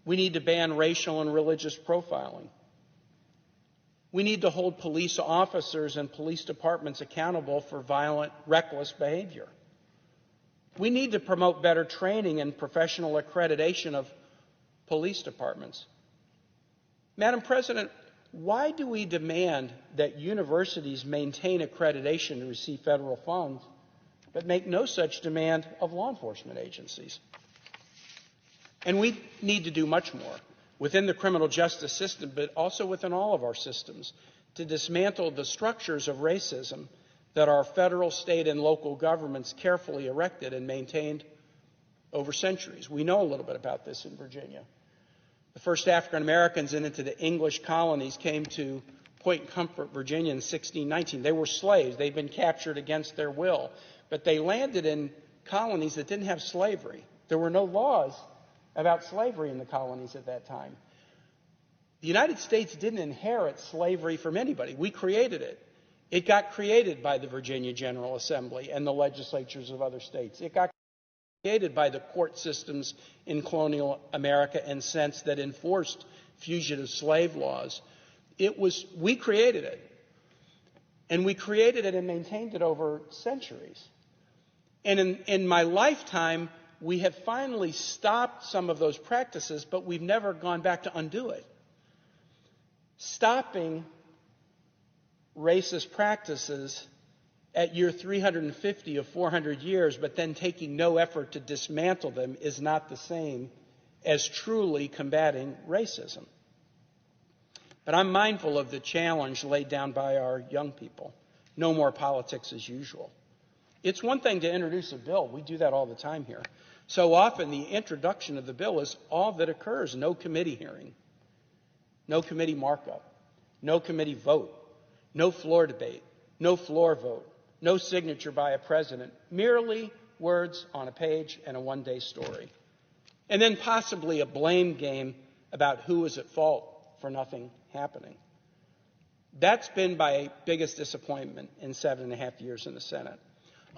We need to ban racial and religious profiling. We need to hold police officers and police departments accountable for violent, reckless behavior. We need to promote better training and professional accreditation of police departments. Madam President, why do we demand that universities maintain accreditation to receive federal funds, but make no such demand of law enforcement agencies? And we need to do much more within the criminal justice system, but also within all of our systems, to dismantle the structures of racism that our federal, state, and local governments carefully erected and maintained over centuries. We know a little bit about this in Virginia. The first African Americans into the English colonies came to Point Comfort, Virginia in 1619. They were slaves. They'd been captured against their will. But they landed in colonies that didn't have slavery. There were no laws about slavery in the colonies at that time. The United States didn't inherit slavery from anybody. We created it. It got created by the Virginia General Assembly and the legislatures of other states. It got created by the court systems in colonial America and since that enforced fugitive slave laws. We created it. And we created it and maintained it over centuries. And in my lifetime, we have finally stopped some of those practices, but we've never gone back to undo it. Stopping racist practices at year 350 of 400 years, but then taking no effort to dismantle them is not the same as truly combating racism. But I'm mindful of the challenge laid down by our young people. No more politics as usual. It's one thing to introduce a bill. We do that all the time here. So often the introduction of the bill is all that occurs. No committee hearing, no committee markup, no committee vote, no floor debate, no floor vote, no signature by a president, merely words on a page and a one-day story. And then possibly a blame game about who is at fault for nothing happening. That's been my biggest disappointment in 7.5 years in the Senate.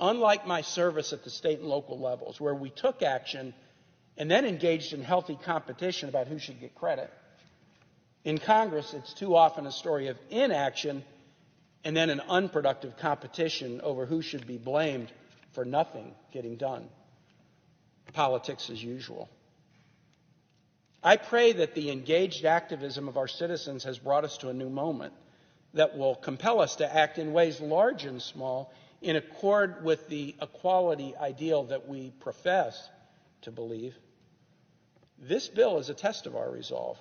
Unlike my service at the state and local levels, where we took action and then engaged in healthy competition about who should get credit, in Congress, it's too often a story of inaction and then an unproductive competition over who should be blamed for nothing getting done. Politics as usual. I pray that the engaged activism of our citizens has brought us to a new moment that will compel us to act in ways large and small in accord with the equality ideal that we profess to believe. This bill is a test of our resolve.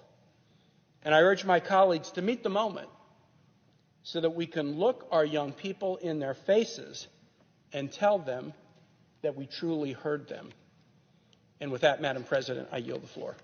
And I urge my colleagues to meet the moment so that we can look our young people in their faces and tell them that we truly heard them. And with that, Madam President, I yield the floor.